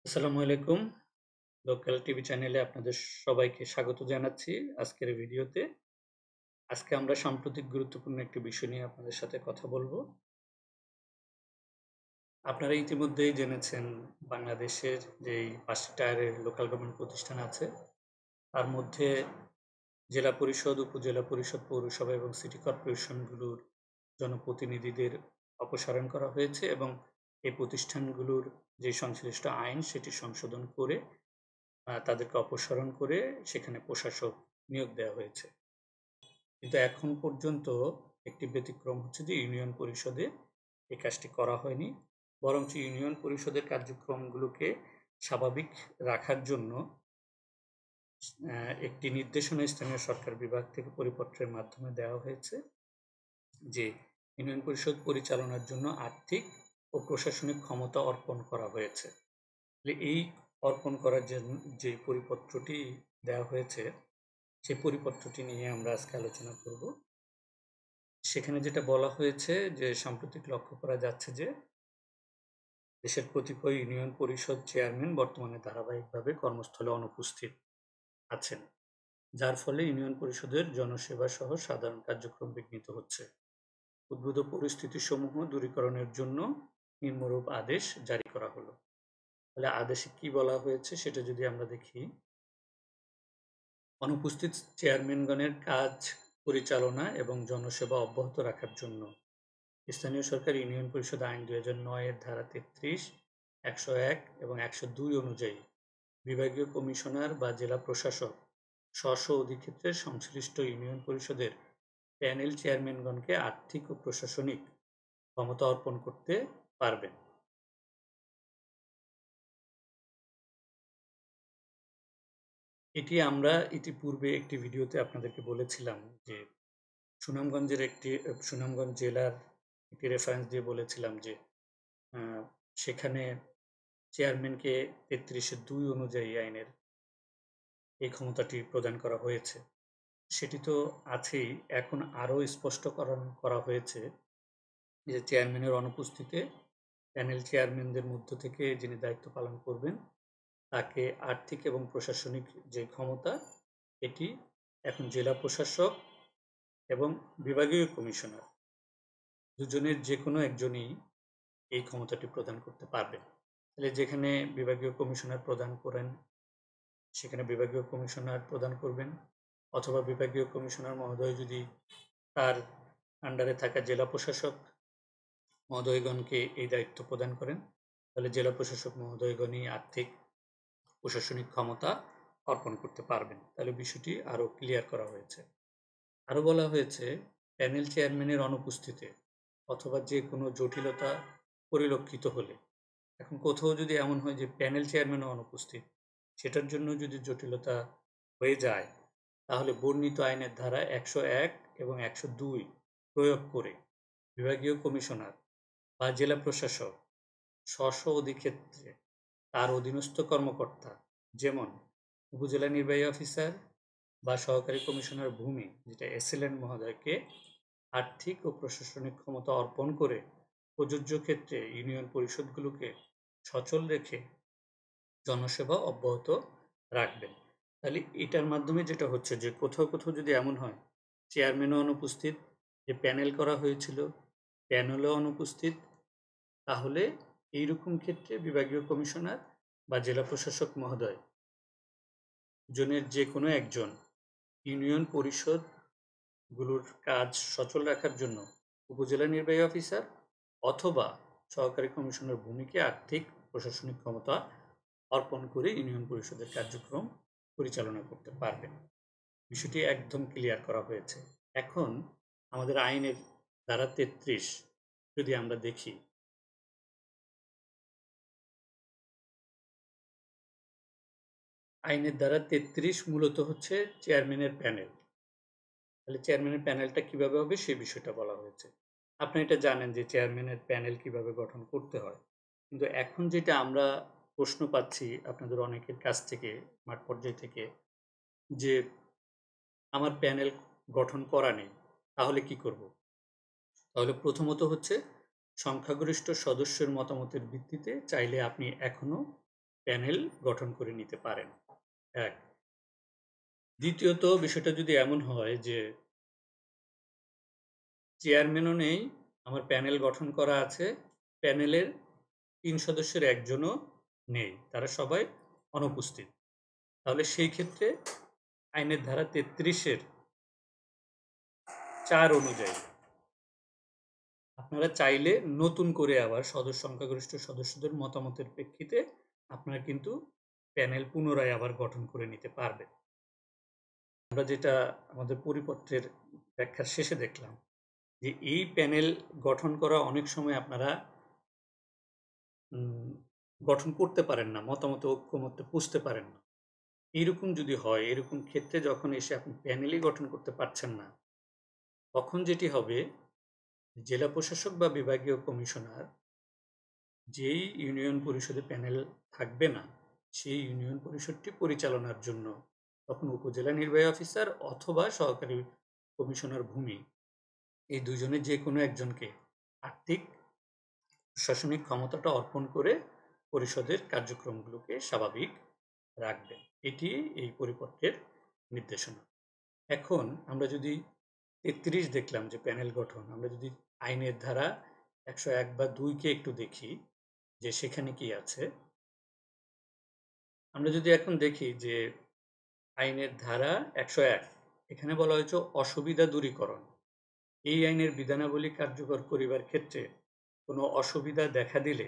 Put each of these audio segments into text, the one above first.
আসসালামু আলাইকুম। Local TV চ্যানেলে আপনাদের সবাইকে স্বাগত জানাচ্ছি আজকের এই ভিডিওতে। আজকে আমরা সাম্প্রতিক গুরুত্বপূর্ণ একটি বিষয় নিয়ে আপনাদের সাথে কথা বলব। আপনারা ইতিমধ্যেই জেনেছেন বাংলাদেশের যেই ৫ টি টায়ারের লোকাল গভর্নমেন্ট প্রতিষ্ঠান আছে, তার মধ্যে জেলা পরিষদ, উপজেলা পরিষদ, পৌরসভা এবং সিটি কর্পোরেশনগুলোর জনপ্রতিনিধিদের অপসারণ করা হয়েছে এবং এই প্রতিষ্ঠানগুলোর যে সংশ্লিষ্ট আইন সেটি সংশোধন করে তাদেরকে অপসারণ করে সেখানে প্রশাসক নিয়োগ দেওয়া হয়েছে। কিন্তু এখন পর্যন্ত একটি ব্যতিক্রম হচ্ছে যে ইউনিয়ন পরিষদে এই কাজটি করা হয়নি। বরঞ্চ ইউনিয়ন পরিষদের কার্যক্রমগুলোকে স্বাভাবিক রাখার জন্য একটি নির্দেশনা স্থানীয় সরকার বিভাগ থেকে পরিপত্রের মাধ্যমে দেওয়া হয়েছে যে ইউনিয়ন পরিষদ পরিচালনার জন্য আর্থিক ও প্রশাসনিক ক্ষমতা অর্পণ করা হয়েছে। এই অর্পণ করার যে পরিপত্রটি দেওয়া হয়েছে সেই পরিপত্রটি নিয়ে আমরা আজকে আলোচনা করব। সেখানে যেটা বলা হয়েছে যে সাম্প্রতিক লক্ষ্য করা যাচ্ছে যে দেশের কতিপয় ইউনিয়ন পরিষদ চেয়ারম্যান বর্তমানে ধারাবাহিকভাবে কর্মস্থলে অনুপস্থিত আছেন, যার ফলে ইউনিয়ন পরিষদের জনসেবা সহ সাধারণ কার্যক্রম বিঘ্নিত হচ্ছে। উদ্ভূত পরিস্থিতি সমূহ দূরীকরণের জন্য নিম্নরূপ আদেশ জারি করা হলো। তাহলে আদেশে কি বলা হয়েছে সেটা যদি আমরা দেখি, অনুপস্থিত চেয়ারম্যানগণের কাজ পরিচালনা এবং জনসেবা অব্যাহত রাখার জন্য স্থানীয় সরকার ইউনিয়ন পরিষদ আইন ২০০৯ এর ধারা ৩৩, ১০১ এবং ১০২ অনুযায়ী বিভাগীয় কমিশনার বা জেলা প্রশাসক স্ব অধিক্ষেত্রের সংশ্লিষ্ট ইউনিয়ন পরিষদের প্যানেল চেয়ারম্যানগণকে আর্থিক ও প্রশাসনিক ক্ষমতা অর্পণ করতে পারবেন। এটি আমরা ইতিপূর্বে একটি ভিডিওতে আপনাদেরকে বলেছিলাম যে সুনামগঞ্জ জেলার একটি রেফারেন্স দিয়ে বলেছিলাম যে সেখানে চেয়ারম্যানকে ৩৩-২ অনুযায়ী আইনের এই ক্ষমতাটি প্রদান করা হয়েছে। সেটি তো আছেই, এখন আরও স্পষ্টকরণ করা হয়েছে যে চেয়ারম্যানের অনুপস্থিতিতে প্যানেল চেয়ারম্যানদের মধ্য থেকে যিনি দায়িত্ব পালন করবেন তাকে আর্থিক এবং প্রশাসনিক যে ক্ষমতা এটি এখন জেলা প্রশাসক এবং বিভাগীয় কমিশনার দুজনের যে কোনো একজনই এই ক্ষমতাটি প্রদান করতে পারবেন। তাহলে যেখানে বিভাগীয় কমিশনার প্রদান করেন সেখানে বিভাগীয় কমিশনার প্রদান করবেন, অথবা বিভাগীয় কমিশনার মহোদয় যদি তার আন্ডারে থাকা জেলা প্রশাসক মহোদয়গণকে এই দায়িত্ব প্রদান করেন, তাহলে জেলা প্রশাসক মহোদয়গণই আর্থিক প্রশাসনিক ক্ষমতা অর্পণ করতে পারবেন। তাহলে বিষয়টি আরও ক্লিয়ার করা হয়েছে। আরও বলা হয়েছে প্যানেল চেয়ারম্যানের অনুপস্থিতিতে অথবা যে কোনো জটিলতা পরিলক্ষিত হলে, এখন কোথাও যদি এমন হয় যে প্যানেল চেয়ারম্যানও অনুপস্থিত, সেটার জন্য যদি জটিলতা হয়ে যায়, তাহলে বর্ণিত আইনের ধারা ১০১ এবং ১০২ প্রয়োগ করে বিভাগীয় কমিশনার বা জেলা প্রশাসক স্ব অধিক্ষেত্রে তার অধীনস্থ কর্মকর্তা, যেমন উপজেলা নির্বাহী অফিসার বা সহকারী কমিশনার ভূমি যেটা এসএলএন মহোদয়কে আর্থিক ও প্রশাসনিক ক্ষমতা অর্পণ করে প্রযোজ্য ক্ষেত্রে ইউনিয়ন পরিষদগুলোকে সচল রেখে জনসেবা অব্যাহত রাখবেন। তাহলে এটার মাধ্যমে যেটা হচ্ছে যে কোথাও কোথাও যদি এমন হয় চেয়ারম্যানও অনুপস্থিত, যে প্যানেল করা হয়েছিল প্যানেলও অনুপস্থিত, তাহলে এইরকম ক্ষেত্রে বিভাগীয় কমিশনার বা জেলা প্রশাসক মহোদয় জনের যে কোনো একজন ইউনিয়ন পরিষদগুলোর কাজ সচল রাখার জন্য উপজেলা নির্বাহী অফিসার অথবা সহকারী কমিশনার ভূমিকে আর্থিক প্রশাসনিক ক্ষমতা অর্পণ করে ইউনিয়ন পরিষদের কার্যক্রম পরিচালনা করতে পারবেন। বিষয়টি একদম ক্লিয়ার করা হয়েছে। এখন আমাদের আইনের ধারা ৩৩ যদি আমরা দেখি, আইনের ধারা ৩৩ মূলত হচ্ছে চেয়ারম্যানের প্যানেল। তাহলে চেয়ারম্যানের প্যানেলটা কিভাবে হবে সেই বিষয়টা বলা হয়েছে। আপনি এটা জানেন যে চেয়ারম্যানের প্যানেল কিভাবে গঠন করতে হয়। কিন্তু এখন যেটা আমরা প্রশ্ন পাচ্ছি আপনাদের অনেকের কাছ থেকে, মাঠ পর্যায় থেকে, যে আমার প্যানেল গঠন করা নেই, তাহলে কি করব? তাহলে প্রথমত হচ্ছে সংখ্যাগরিষ্ঠ সদস্যের মতামতের ভিত্তিতে চাইলে আপনি এখনো প্যানেল গঠন করে নিতে পারেন। ১। দ্বিতীয়ত বিষয়টা যদি এমন হয় যে চেয়ারম্যানও নেই, আমার প্যানেল গঠন করা আছে, প্যানেলের ৩ সদস্যের ১ জনও নেই। তারা সবাই অনুপস্থিত। তাহলে সেই ক্ষেত্রে আইনের ধারা ৩৩ এর ৪ অনুযায়ী আপনারা চাইলে নতুন করে আবার সংখ্যাগরিষ্ঠ সদস্যদের মতামতের প্রেক্ষিতে আপনারা কিন্তু প্যানেল পুনরায় আবার গঠন করে নিতে পারবেন। আমরা যেটা আমাদের পরিপত্রের ব্যাখ্যার শেষে দেখলাম যে এই প্যানেল গঠন করা অনেক সময় আপনারা উম গঠন করতে পারেন না, মতামতে ঐক্যমত্যে পুষতে পারেন না। এইরকম যদি হয়, এরকম ক্ষেত্রে যখন এসে আপনি প্যানেলই গঠন করতে পারছেন না, তখন যেটি হবে জেলা প্রশাসক বা বিভাগীয় কমিশনার যেই ইউনিয়ন পরিষদে প্যানেল থাকবে না, সেই ইউনিয়ন পরিষদটি পরিচালনার জন্য তখন উপজেলা নির্বাহী অফিসার অথবা সহকারী কমিশনার ভূমি এই দুজনের যে কোনো একজনকে আর্থিক প্রশাসনিক ক্ষমতাটা অর্পণ করে পরিষদের কার্যক্রমগুলোকে স্বাভাবিক রাখবেন। এটি এই পরিপত্রের নির্দেশনা। এখন আমরা যদি ৩৩ দেখলাম যে প্যানেল গঠন, আমরা যদি আইনের ধারা ১০১ বা ২ কে একটু দেখি যে সেখানে কি আছে। আমরা যদি এখন দেখি যে আইনের ধারা ১০১ এখানে বলা হয়েছে অসুবিধা দূরীকরণ। এই আইনের বিধানাবলী কার্যকর করিবার ক্ষেত্রে কোনো অসুবিধা দেখা দিলে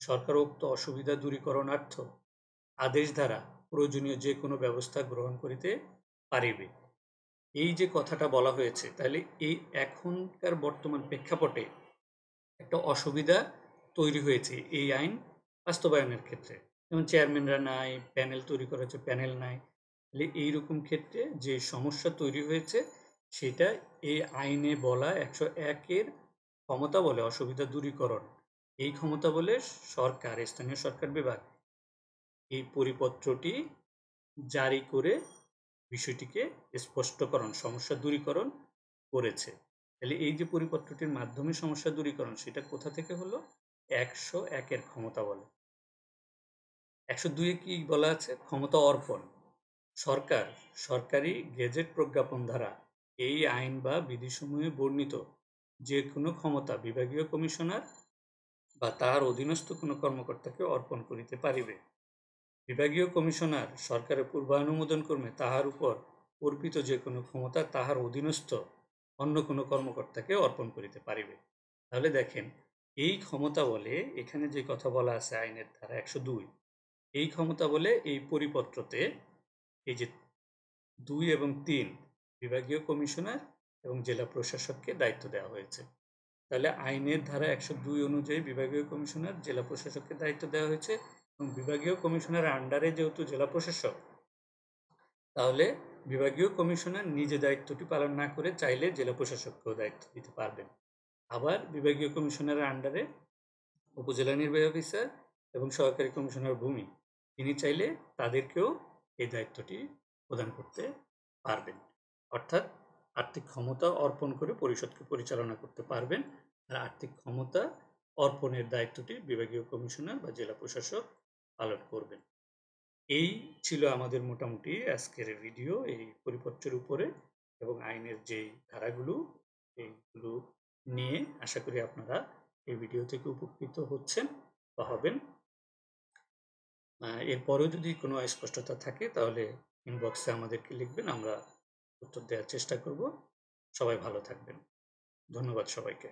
সরকার উক্ত অসুবিধা দূরীকরণার্থ আদেশ দ্বারা প্রয়োজনীয় যে কোনো ব্যবস্থা গ্রহণ করিতে পারিবে। এই যে কথাটা বলা হয়েছে, তাহলে এই এখনকার বর্তমান প্রেক্ষাপটে একটা অসুবিধা তৈরি হয়েছে এই আইন বাস্তবায়নের ক্ষেত্রে। যেমন চেয়ারম্যানরা নাই, প্যানেল তৈরি করা হয়েছে, প্যানেল নাই। তাহলে এইরকম ক্ষেত্রে যে সমস্যা তৈরি হয়েছে সেটা এই আইনে বলা ১০১ এর ক্ষমতা বলে অসুবিধা দূরীকরণ। এই ক্ষমতা বলে সরকার, স্থানীয় সরকার বিভাগ এই পরিপত্রটি জারি করে বিষয়টিকে স্পষ্টকরণ, সমস্যা দূরীকরণ করেছে। তাহলে এই যে পরিপত্রটির মাধ্যমে সমস্যা দূরীকরণ সেটা কোথা থেকে হলো? ১০১ এর ক্ষমতা বলে। ১০২ এ কি বলা আছে? ক্ষমতা অর্পণ। সরকার সরকারি গেজেট প্রজ্ঞাপন দ্বারা এই আইন বা বিধিসমূহে বর্ণিত যে কোনো ক্ষমতা বিভাগীয় কমিশনার বা তাহার অধীনস্থ কোনো কর্মকর্তাকে অর্পণ করিতে পারিবে। বিভাগীয় কমিশনার সরকারের পূর্বানুমোদন ক্রমে তাহার উপর অর্পিত যে কোনো ক্ষমতা তাহার অধীনস্থ অন্য কোনো কর্মকর্তাকে অর্পণ করিতে পারিবে। তাহলে দেখেন এই ক্ষমতা বলে এখানে যে কথা বলা আছে আইনের ধারা ১০২ এই ক্ষমতা বলে এই পরিপত্রতে এই যে ২ এবং ৩ বিভাগীয় কমিশনার এবং জেলা প্রশাসককে দায়িত্ব দেওয়া হয়েছে। তাহলে আইনের ধারা ১০২ অনুযায়ী বিভাগীয় কমিশনার জেলা প্রশাসককে দায়িত্ব দেওয়া হয়েছে এবং বিভাগীয় কমিশনারের আন্ডারে যেহেতু জেলা প্রশাসক, তাহলে বিভাগীয় কমিশনার নিজে দায়িত্বটি পালন না করে চাইলে জেলা প্রশাসককেও দায়িত্ব দিতে পারবেন। আবার বিভাগীয় কমিশনারের আন্ডারে উপজেলা নির্বাহী অফিসার এবং সহকারী কমিশনার ভূমি তিনি চাইলে তাদেরকেও এই দায়িত্বটি প্রদান করতে পারবেন। অর্থাৎ আর্থিক ক্ষমতা অর্পণ করে পরিষদকে পরিচালনা করতে পারবেন। আর আর্থিক ক্ষমতা অর্পণের দায়িত্বটি বিভাগীয় কমিশনার বা জেলা প্রশাসক পালন করবেন। এই ছিল আমাদের মোটামুটি আজকের ভিডিও এই পরিপত্রের উপরে এবং আইনের যেই ধারাগুলো এইগুলো নিয়ে আশা করি আপনারা এই ভিডিও থেকে উপকৃত হচ্ছেন বা হবেন। এরপরেও যদি কোনো অস্পষ্টতা থাকে তাহলে ইনবক্সে আমাদেরকে লিখবেন, আমরা উত্তর দেওয়ার চেষ্টা করব। সবাই ভালো থাকবেন। ধন্যবাদ সবাইকে।